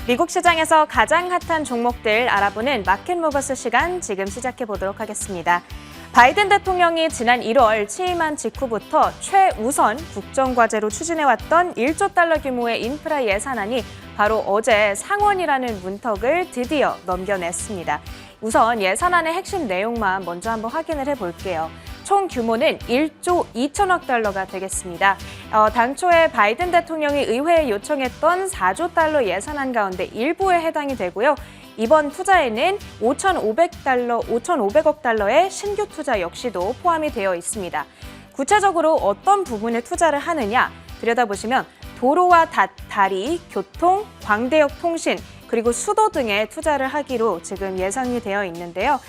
미국 시장에서 가장 핫한 종목들 알아보는 마켓 모버스 시간 지금 시작해 보도록 하겠습니다. 바이든 대통령이 지난 1월 취임한 직후부터 최우선 국정과제로 추진해왔던 1조 달러 규모의 인프라 예산안이 바로 어제 상원이라는 문턱을 드디어 넘겨냈습니다. 우선 예산안의 핵심 내용만 먼저 한번 확인을 해볼게요. 총 규모는 1조 2천억 달러가 되겠습니다. 당초에 바이든 대통령이 의회에 요청했던 4조 달러 예산안 가운데 일부에 해당이 되고요. 이번 투자에는 5,500억 달러의 신규 투자 역시도 포함이 되어 있습니다. 구체적으로 어떤 부분에 투자를 하느냐 들여다보시면 도로와 다리, 교통, 광대역 통신, 그리고 수도 등에 투자를 하기로 지금 예상이 되어 있는데요.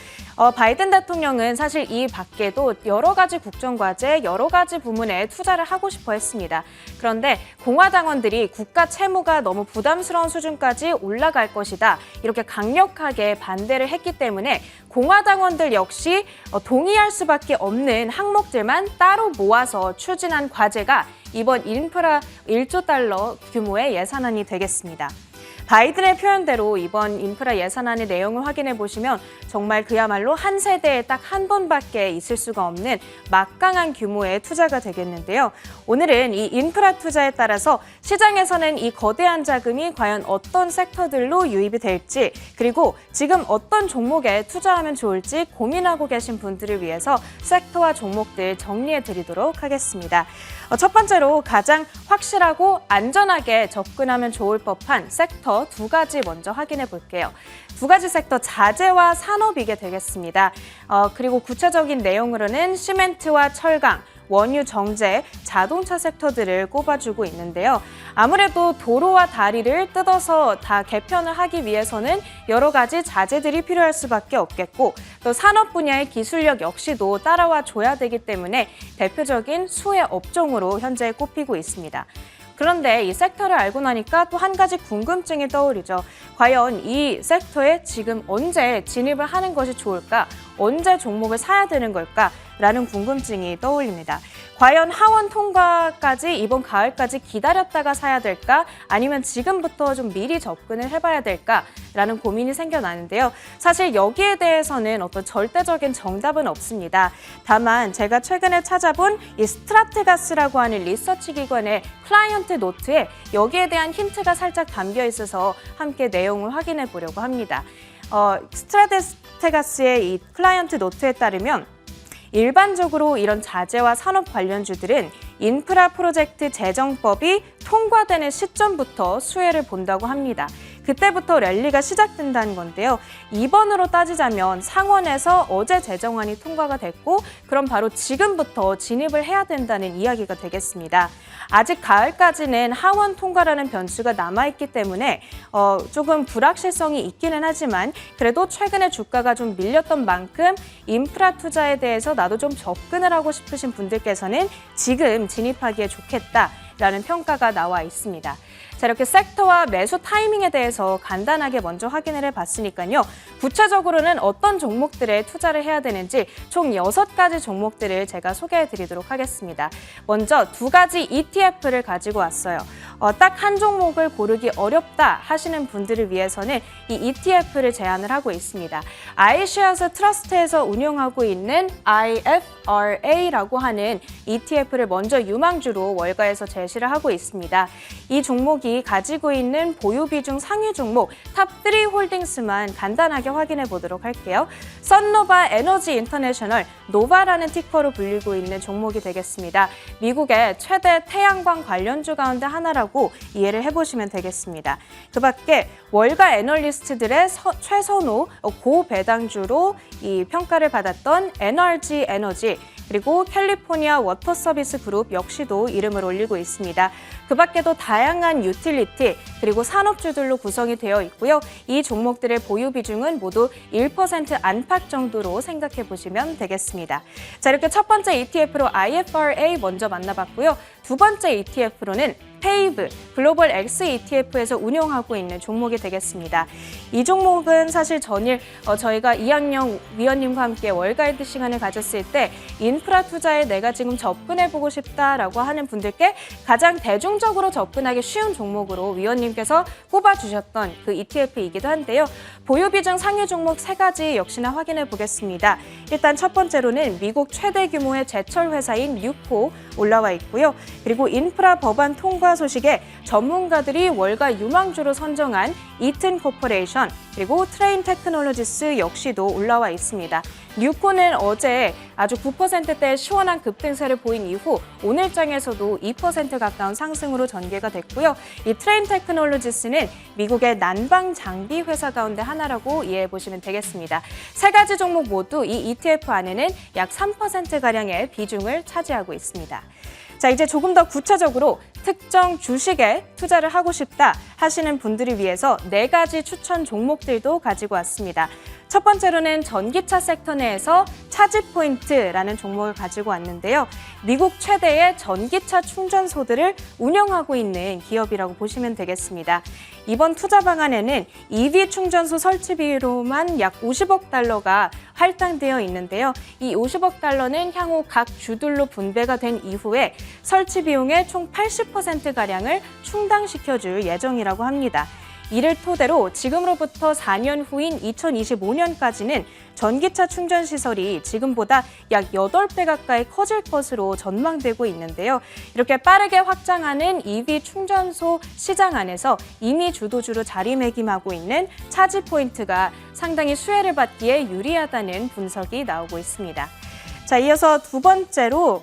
바이든 대통령은 사실 이 밖에도 여러 가지 국정과제, 여러 가지 부문에 투자를 하고 싶어 했습니다. 그런데 공화당원들이 국가 채무가 너무 부담스러운 수준까지 올라갈 것이다. 이렇게 강력하게 반대를 했기 때문에 공화당원들 역시 동의할 수밖에 없는 항목들만 따로 모아서 추진한 과제가 이번 인프라 1조 달러 규모의 예산안이 되겠습니다. 바이든의 표현대로 이번 인프라 예산안의 내용을 확인해 보시면 정말 그야말로 한 세대에 딱 한 번밖에 있을 수가 없는 막강한 규모의 투자가 되겠는데요. 오늘은 이 인프라 투자에 따라서 시장에서는 이 거대한 자금이 과연 어떤 섹터들로 유입이 될지, 그리고 지금 어떤 종목에 투자하면 좋을지 고민하고 계신 분들을 위해서 섹터와 종목들 정리해 드리도록 하겠습니다. 첫 번째로 가장 확실하고 안전하게 접근하면 좋을 법한 섹터 두 가지 먼저 확인해 볼게요. 두 가지 섹터 자재와 산업이게 되겠습니다. 그리고 구체적인 내용으로는 시멘트와 철강, 원유, 정제, 자동차 섹터들을 꼽아주고 있는데요. 아무래도 도로와 다리를 뜯어서 다 개편을 하기 위해서는 여러 가지 자재들이 필요할 수밖에 없겠고, 또 산업 분야의 기술력 역시도 따라와 줘야 되기 때문에 대표적인 수혜 업종으로 현재 꼽히고 있습니다. 그런데 이 섹터를 알고 나니까 또 한 가지 궁금증이 떠오르죠. 과연 이 섹터에 지금 언제 진입을 하는 것이 좋을까? 언제 종목을 사야 되는 걸까? 라는 궁금증이 떠올립니다. 과연 하원 통과까지 이번 가을까지 기다렸다가 사야 될까? 아니면 지금부터 좀 미리 접근을 해봐야 될까? 라는 고민이 생겨나는데요. 사실 여기에 대해서는 어떤 절대적인 정답은 없습니다. 다만 제가 최근에 찾아본 이 스트라테가스라고 하는 리서치 기관의 클라이언트 노트에 여기에 대한 힌트가 살짝 담겨 있어서 함께 내용을 확인해 보려고 합니다. 스트라테가스의 이 클라이언트 노트에 따르면 일반적으로 이런 자재와 산업 관련주들은 인프라 프로젝트 재정법이 통과되는 시점부터 수혜를 본다고 합니다. 그때부터 랠리가 시작된다는 건데요. 이번으로 따지자면 상원에서 어제 재정안이 통과가 됐고, 그럼 바로 지금부터 진입을 해야 된다는 이야기가 되겠습니다. 아직 가을까지는 하원 통과라는 변수가 남아있기 때문에 조금 불확실성이 있기는 하지만 그래도 최근에 주가가 좀 밀렸던 만큼 인프라 투자에 대해서 나도 좀 접근을 하고 싶으신 분들께서는 지금 진입하기에 좋겠다라는 평가가 나와 있습니다. 자, 이렇게 섹터와 매수 타이밍에 대해서 간단하게 먼저 확인을 해봤으니까요. 구체적으로는 어떤 종목들에 투자를 해야 되는지 총 6가지 종목들을 제가 소개해드리도록 하겠습니다. 먼저 두 가지 ETF를 가지고 왔어요. 딱 한 종목을 고르기 어렵다 하시는 분들을 위해서는 이 ETF를 제안을 하고 있습니다. iShares 트러스트에서 운영하고 있는 IFRA라고 하는 ETF를 먼저 유망주로 월가에서 제시를 하고 있습니다. 이 종목이 가지고 있는 보유 비중 상위 종목 탑3 홀딩스만 간단하게 확인해 보도록 할게요. 썬노바 에너지 인터내셔널, 노바라는 티커로 불리고 있는 종목이 되겠습니다. 미국의 최대 태양광 관련주 가운데 하나라고 이해를 해보시면 되겠습니다. 그 밖에 월가 애널리스트들의 최선호 고배당주로 이 평가를 받았던 NRG 에너지, 그리고 캘리포니아 워터 서비스 그룹 역시도 이름을 올리고 있습니다. 그 밖에도 다양한 유틸리티 그리고 산업주들로 구성이 되어 있고요. 이 종목들의 보유 비중은 모두 1% 안팎 정도로 생각해 보시면 되겠습니다. 자, 이렇게 첫 번째 ETF로 IFRA 먼저 만나봤고요. 두 번째 ETF로는 페이브 글로벌 X ETF에서 운용하고 있는 종목이 되겠습니다. 이 종목은 사실 전일 저희가 이학영 위원님과 함께 월가이드 시간을 가졌을 때 인프라 투자에 내가 지금 접근해보고 싶다라고 하는 분들께 가장 대중적으로 접근하기 쉬운 종목으로 위원님께서 꼽아주셨던 그 ETF이기도 한데요. 보유 비중 상위 종목 3가지 역시나 확인해 보겠습니다. 일단 첫 번째로는 미국 최대 규모의 제철 회사인 뉴코 올라와 있고요. 그리고 인프라 법안 통과 소식에 전문가들이 월가 유망주로 선정한 이튼 코퍼레이션 그리고 트레인 테크놀로지스 역시도 올라와 있습니다. 뉴코는 어제 아주 9%대의 시원한 급등세를 보인 이후 오늘장에서도 2% 가까운 상승으로 전개가 됐고요. 이 트레인 테크놀로지스는 미국의 난방 장비 회사 가운데 하나라고 이해해 보시면 되겠습니다. 3가지 종목 모두 이 ETF 안에는 약 3%가량의 비중을 차지하고 있습니다. 자, 이제 조금 더 구체적으로 특정 주식에 투자를 하고 싶다 하시는 분들을 위해서 4가지 추천 종목들도 가지고 왔습니다. 첫 번째로는 전기차 섹터 내에서 차지포인트라는 종목을 가지고 왔는데요. 미국 최대의 전기차 충전소들을 운영하고 있는 기업이라고 보시면 되겠습니다. 이번 투자 방안에는 EV 충전소 설치비로만 약 50억 달러가 할당되어 있는데요. 이 50억 달러는 향후 각 주들로 분배가 된 이후에 설치 비용의 총 80%가량을 충당시켜줄 예정이라고 합니다. 이를 토대로 지금으로부터 4년 후인 2025년까지는 전기차 충전 시설이 지금보다 약 8배 가까이 커질 것으로 전망되고 있는데요. 이렇게 빠르게 확장하는 EV 충전소 시장 안에서 이미 주도주로 자리매김하고 있는 차지포인트가 상당히 수혜를 받기에 유리하다는 분석이 나오고 있습니다. 자, 이어서 두 번째로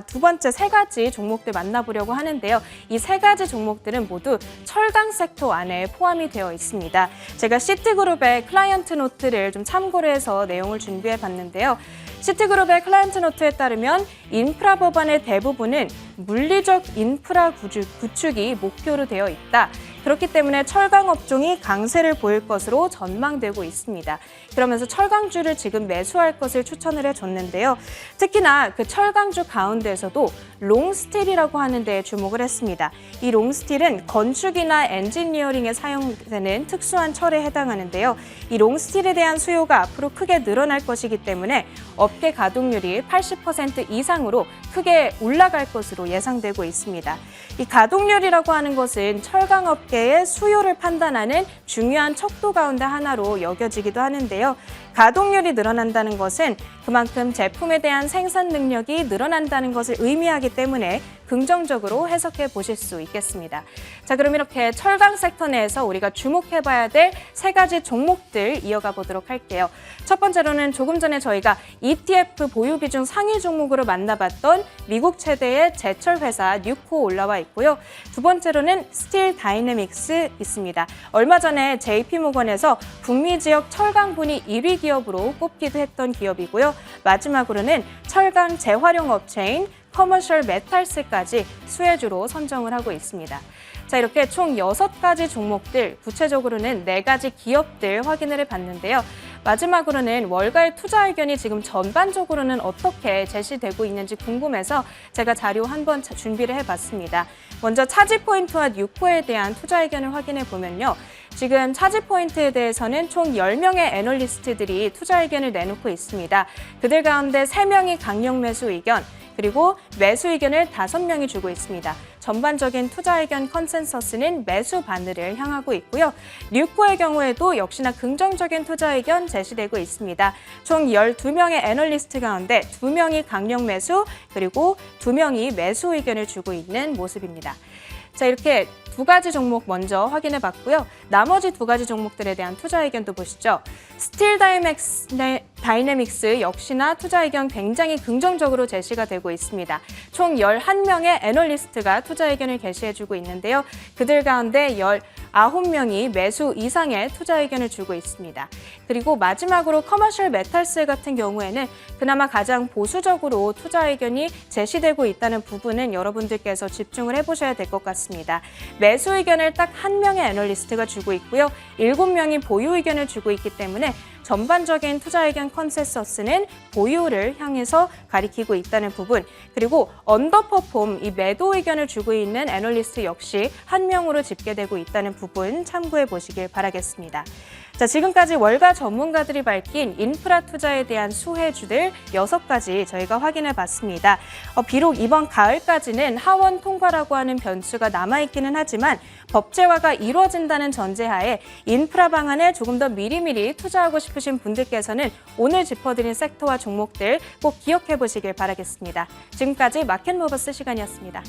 두 번째 3가지 종목들 만나보려고 하는데요. 이 3가지 종목들은 모두 철강 섹터 안에 포함이 되어 있습니다. 제가 시티그룹의 클라이언트 노트를 좀 참고를 해서 내용을 준비해 봤는데요. 시티그룹의 클라이언트 노트에 따르면 인프라 법안의 대부분은 물리적 인프라 구축이 목표로 되어 있다. 그렇기 때문에 철강 업종이 강세를 보일 것으로 전망되고 있습니다. 그러면서 철강주를 지금 매수할 것을 추천을 해줬는데요. 특히나 그 철강주 가운데에서도 롱스틸이라고 하는 데에 주목을 했습니다. 이 롱스틸은 건축이나 엔지니어링에 사용되는 특수한 철에 해당하는데요. 이 롱스틸에 대한 수요가 앞으로 크게 늘어날 것이기 때문에 업계 가동률이 80% 이상으로 크게 올라갈 것으로 예상되고 있습니다. 이 가동률이라고 하는 것은 철강업계의 수요를 판단하는 중요한 척도 가운데 하나로 여겨지기도 하는데요. 가동률이 늘어난다는 것은 그만큼 제품에 대한 생산 능력이 늘어난다는 것을 의미하기 때문에 긍정적으로 해석해 보실 수 있겠습니다. 자, 그럼 이렇게 철강 섹터 내에서 우리가 주목해봐야 될 3가지 종목들 이어가 보도록 할게요. 첫 번째로는 조금 전에 저희가 ETF 보유 비중 상위 종목으로 만나봤던 미국 최대의 제철 회사 뉴코 올라와 있고요. 두 번째로는 스틸 다이내믹스 있습니다. 얼마 전에 JP모건에서 북미 지역 철강분이 1위 기업으로 꼽기도 했던 기업이고요. 마지막으로는 철강 재활용 업체인 커머셜 메탈스까지 수혜주로 선정을 하고 있습니다. 자, 이렇게 총 6가지 종목들, 구체적으로는 4가지 기업들 확인을 해봤는데요. 마지막으로는 월가의 투자 의견이 지금 전반적으로는 어떻게 제시되고 있는지 궁금해서 제가 자료 한번 준비를 해봤습니다. 먼저 차지포인트와 뉴코에 대한 투자 의견을 확인해 보면요. 지금 차지포인트에 대해서는 총 10명의 애널리스트들이 투자 의견을 내놓고 있습니다. 그들 가운데 3명이 강력 매수 의견, 그리고 매수 의견을 5명이 주고 있습니다. 전반적인 투자 의견 컨센서스는 매수 바늘을 향하고 있고요. 뉴코의 경우에도 역시나 긍정적인 투자 의견 제시되고 있습니다. 총 12명의 애널리스트 가운데 2명이 강력 매수, 그리고 2명이 매수 의견을 주고 있는 모습입니다. 자, 이렇게 2가지 종목 먼저 확인해 봤고요. 나머지 2가지 종목들에 대한 투자 의견도 보시죠. 스틸 다이내믹스 역시나 투자 의견 굉장히 긍정적으로 제시가 되고 있습니다. 총 11명의 애널리스트가 투자 의견을 게시해주고 있는데요. 그들 가운데 19명이 매수 이상의 투자 의견을 주고 있습니다. 그리고 마지막으로 커머셜 메탈스 같은 경우에는 그나마 가장 보수적으로 투자 의견이 제시되고 있다는 부분은 여러분들께서 집중을 해보셔야 될 것 같습니다. 매수 의견을 딱 1명의 애널리스트가 주고 있고요. 7명이 보유 의견을 주고 있기 때문에 전반적인 투자 의견 컨센서스는 보유를 향해서 가리키고 있다는 부분, 그리고 언더퍼폼, 이 매도 의견을 주고 있는 애널리스트 역시 한 명으로 집계되고 있다는 부분 참고해 보시길 바라겠습니다. 자, 지금까지 월가 전문가들이 밝힌 인프라 투자에 대한 수혜주들 6가지 저희가 확인해 봤습니다. 비록 이번 가을까지는 하원 통과라고 하는 변수가 남아있기는 하지만 법제화가 이루어진다는 전제하에 인프라 방안에 조금 더 미리미리 투자하고 싶으신 분들께서는 오늘 짚어드린 섹터와 종목들 꼭 기억해 보시길 바라겠습니다. 지금까지 마켓모버스 시간이었습니다.